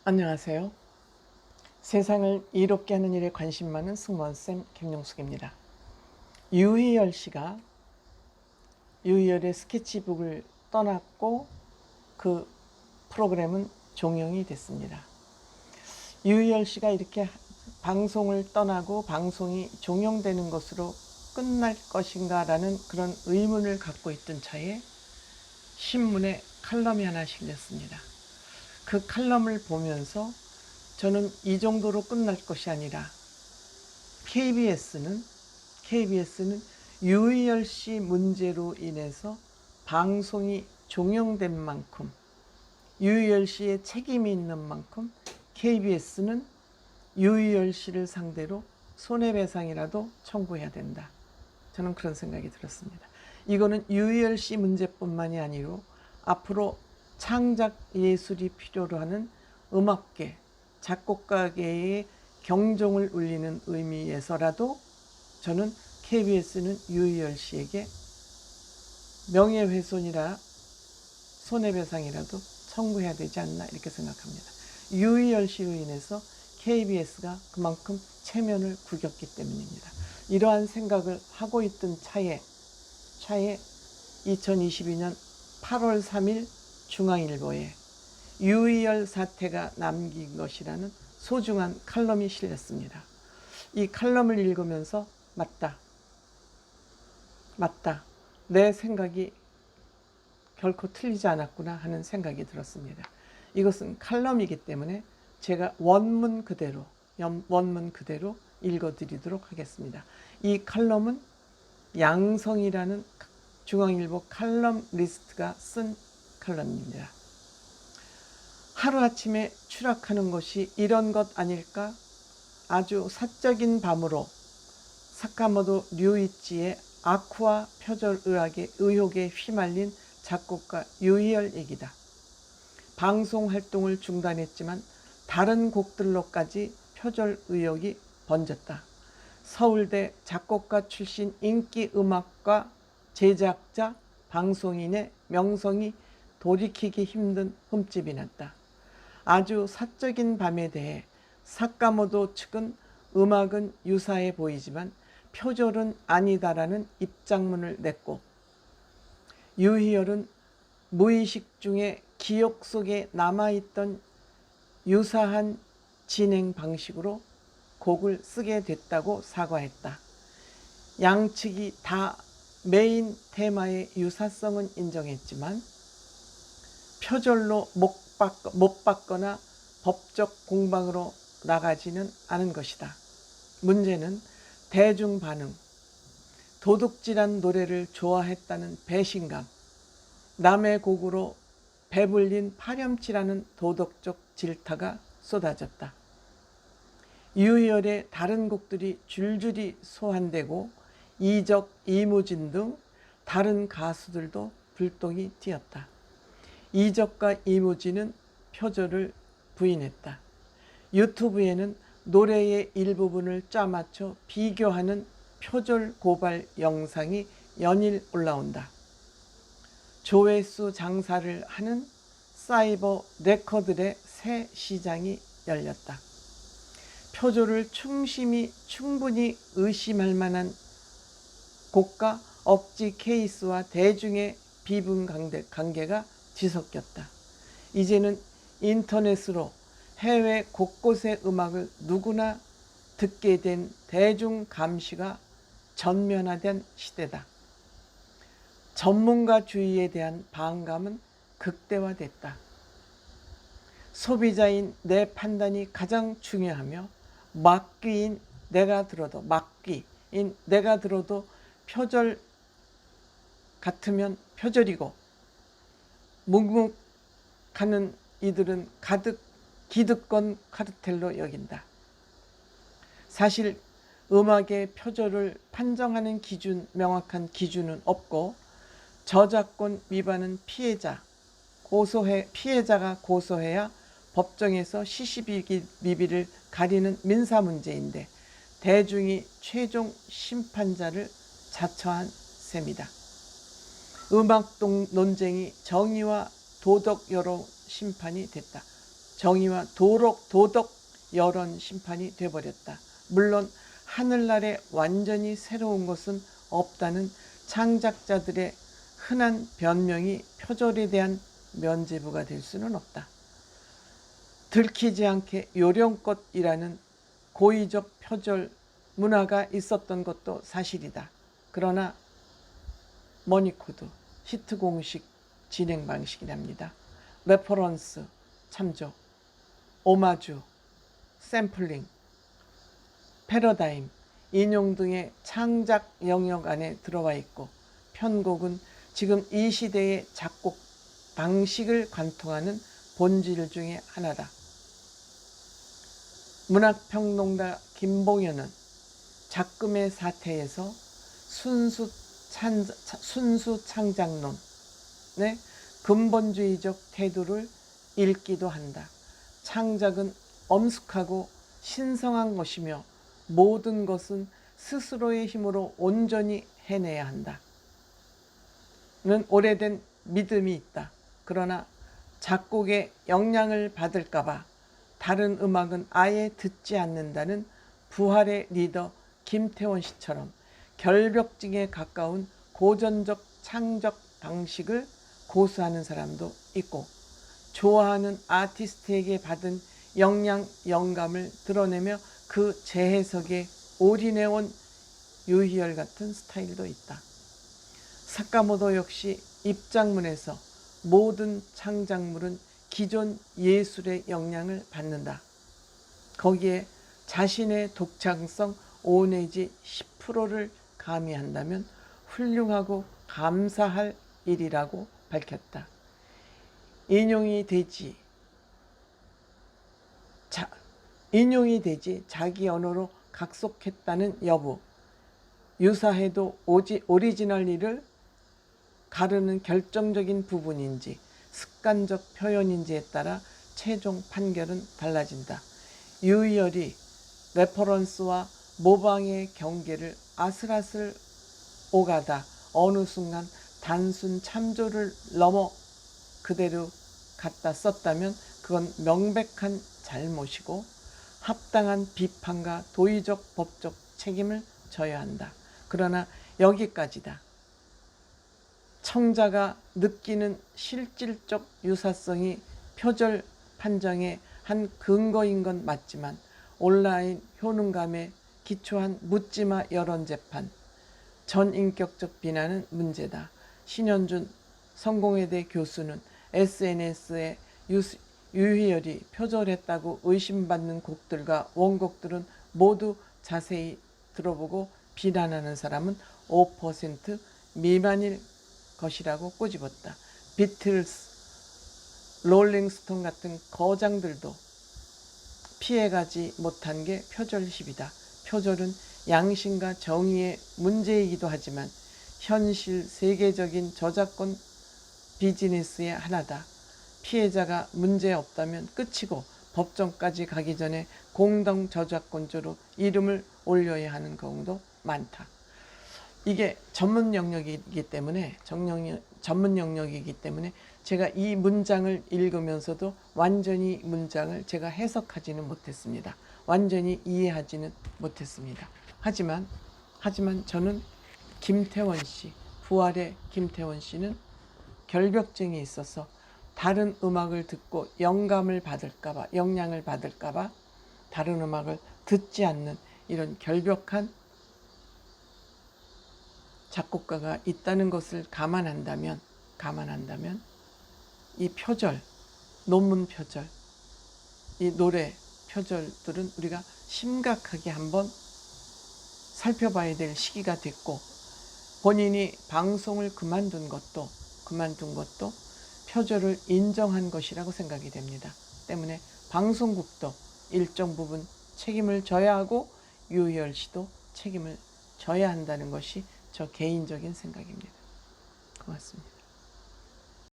안녕하세요. 세상을 이롭게 하는 일에 관심 많은 승무원쌤 김용숙입니다. 유희열 씨가 유희열의 스케치북을 떠났고 그 프로그램은 종영이 됐습니다. 유희열 씨가 이렇게 방송을 떠나고 방송이 종영되는 것으로 끝날 것인가 라는 그런 의문을 갖고 있던 차에 신문에 칼럼이 하나 실렸습니다. 그 칼럼을 보면서 저는 이 정도로 끝날 것이 아니라 KBS는 유희열 씨 문제로 인해서 방송이 종영된 만큼 유희열 씨의 책임이 있는 만큼 KBS는 유희열 씨를 상대로 손해배상이라도 청구해야 된다. 저는 그런 생각이 들었습니다. 이거는 유희열 씨 문제뿐만이 아니고 앞으로 창작 예술이 필요로 하는 음악계, 작곡가계의 경종을 울리는 의미에서라도 저는 KBS는 유희열 씨에게 명예훼손이라 손해배상이라도 청구해야 되지 않나 이렇게 생각합니다. 유희열 씨로 인해서 KBS가 그만큼 체면을 구겼기 때문입니다. 이러한 생각을 하고 있던 차에 2022년 8월 3일 중앙일보에 유희열 사태가 남긴 것이라는 소중한 칼럼이 실렸습니다. 이 칼럼을 읽으면서 맞다. 내 생각이 결코 틀리지 않았구나 하는 생각이 들었습니다. 이것은 칼럼이기 때문에 제가 원문 그대로 읽어드리도록 하겠습니다. 이 칼럼은 양성이라는 중앙일보 칼럼 리스트가 쓴 칼럼입니다. 하루아침에 추락하는 것이 이런 것 아닐까? 아주 사적인 밤으로 사카모토 류이치의 아쿠아 표절의혹에 휘말린 작곡가 유희열 얘기다. 방송 활동을 중단했지만 다른 곡들로까지 표절 의혹이 번졌다. 서울대 작곡가 출신 인기 음악가 제작자 방송인의 명성이 돌이키기 힘든 흠집이 났다. 아주 사적인 밤에 대해 사카모토 측은 음악은 유사해 보이지만 표절은 아니다라는 입장문을 냈고 유희열은 무의식 중에 기억 속에 남아있던 유사한 진행 방식으로 곡을 쓰게 됐다고 사과했다. 양측이 다 메인 테마의 유사성은 인정했지만 표절로 못 받거나 법적 공방으로 나가지는 않은 것이다. 문제는 대중 반응, 도둑질한 노래를 좋아했다는 배신감, 남의 곡으로 배불린 파렴치라는 도덕적 질타가 쏟아졌다. 유희열의 다른 곡들이 줄줄이 소환되고 이적, 이무진 등 다른 가수들도 불똥이 튀었다. 이적과 이무진은 표절을 부인했다. 유튜브에는 노래의 일부분을 짜맞춰 비교하는 표절 고발 영상이 연일 올라온다. 조회수 장사를 하는 사이버 레코들의 새 시장이 열렸다. 표절을 충분히 의심할 만한 곡과 억지 케이스와 대중의 비분 관계가 뒤섞였다. 이제는 인터넷으로 해외 곳곳의 음악을 누구나 듣게 된 대중 감시가 전면화된 시대다. 전문가주의에 대한 반감은 극대화됐다. 소비자인 내 판단이 가장 중요하며 막귀인 내가 들어도 표절 같으면 표절이고 묵묵하는 이들은 가득 기득권 카르텔로 여긴다. 사실 음악의 표절을 판정하는 명확한 기준은 없고 저작권 위반은 피해자가 고소해야 법정에서 시시비비를 가리는 민사 문제인데 대중이 최종 심판자를 자처한 셈이다. 음악 논쟁이 정의와 도덕 여론 심판이 됐다. 정의와 도덕 여론 심판이 돼버렸다. 물론 하늘나라에 완전히 새로운 것은 없다는 창작자들의 흔한 변명이 표절에 대한 면죄부가 될 수는 없다. 들키지 않게 요령껏이라는 고의적 표절 문화가 있었던 것도 사실이다. 그러나 머니코드, 히트 공식 진행 방식이랍니다. 레퍼런스, 참조, 오마주, 샘플링, 패러다임, 인용 등의 창작 영역 안에 들어와 있고, 편곡은 지금 이 시대의 작곡 방식을 관통하는 본질 중에 하나다. 문학평론가 김봉현은 작금의 사태에서 순수 창작론의 근본주의적 태도를 읽기도 한다. 창작은 엄숙하고 신성한 것이며 모든 것은 스스로의 힘으로 온전히 해내야 한다. 는 오래된 믿음이 있다. 그러나 작곡의 영향을 받을까봐 다른 음악은 아예 듣지 않는다는 부활의 리더 김태원 씨처럼 결벽증에 가까운 고전적 창작 방식을 고수하는 사람도 있고, 좋아하는 아티스트에게 받은 영감을 드러내며 그 재해석에 올인해온 유희열 같은 스타일도 있다. 사카모토 역시 입장문에서 모든 창작물은 기존 예술의 영향을 받는다. 거기에 자신의 독창성 5 내지 10%를 가미한다면 훌륭하고 감사할 일이라고 밝혔다. 인용이 되지 자기 언어로 각속했다는 여부, 유사해도 오리지널리를 가르는 결정적인 부분인지 습관적 표현인지에 따라 최종 판결은 달라진다. 유희열이 레퍼런스와 모방의 경계를 아슬아슬 오가다 어느 순간 단순 참조를 넘어 그대로 갖다 썼다면 그건 명백한 잘못이고 합당한 비판과 도의적 법적 책임을 져야 한다. 그러나 여기까지다. 청자가 느끼는 실질적 유사성이 표절 판정의 한 근거인 건 맞지만 온라인 효능감에 기초한 묻지마 여론재판, 전인격적 비난은 문제다. 신현준 성공회대 교수는 SNS에 유희열이 표절했다고 의심받는 곡들과 원곡들은 모두 자세히 들어보고 비난하는 사람은 5% 미만일 것이라고 꼬집었다. 비틀스, 롤링스톤 같은 거장들도 피해가지 못한 게 표절십이다. 표절은 양심과 정의의 문제이기도 하지만 현실 세계적인 저작권 비즈니스의 하나다. 피해자가 문제 없다면 끝이고 법정까지 가기 전에 공동 저작권자로 이름을 올려야 하는 경우도 많다. 이게 전문 영역이기 때문에 제가 이 문장을 읽으면서도 완전히 문장을 제가 해석하지는 못했습니다. 완전히 이해하지는 못했습니다. 하지만 저는 김태원 씨, 부활의 김태원 씨는 결벽증이 있어서 다른 음악을 듣고 영향을 받을까봐 다른 음악을 듣지 않는 이런 결벽한 작곡가가 있다는 것을 감안한다면 이 표절, 논문 표절, 이 노래 표절들은 우리가 심각하게 한번 살펴봐야 될 시기가 됐고, 본인이 방송을 그만둔 것도 표절을 인정한 것이라고 생각이 됩니다. 때문에 방송국도 일정 부분 책임을 져야 하고 유희열 씨도 책임을 져야 한다는 것이 저 개인적인 생각입니다. 고맙습니다.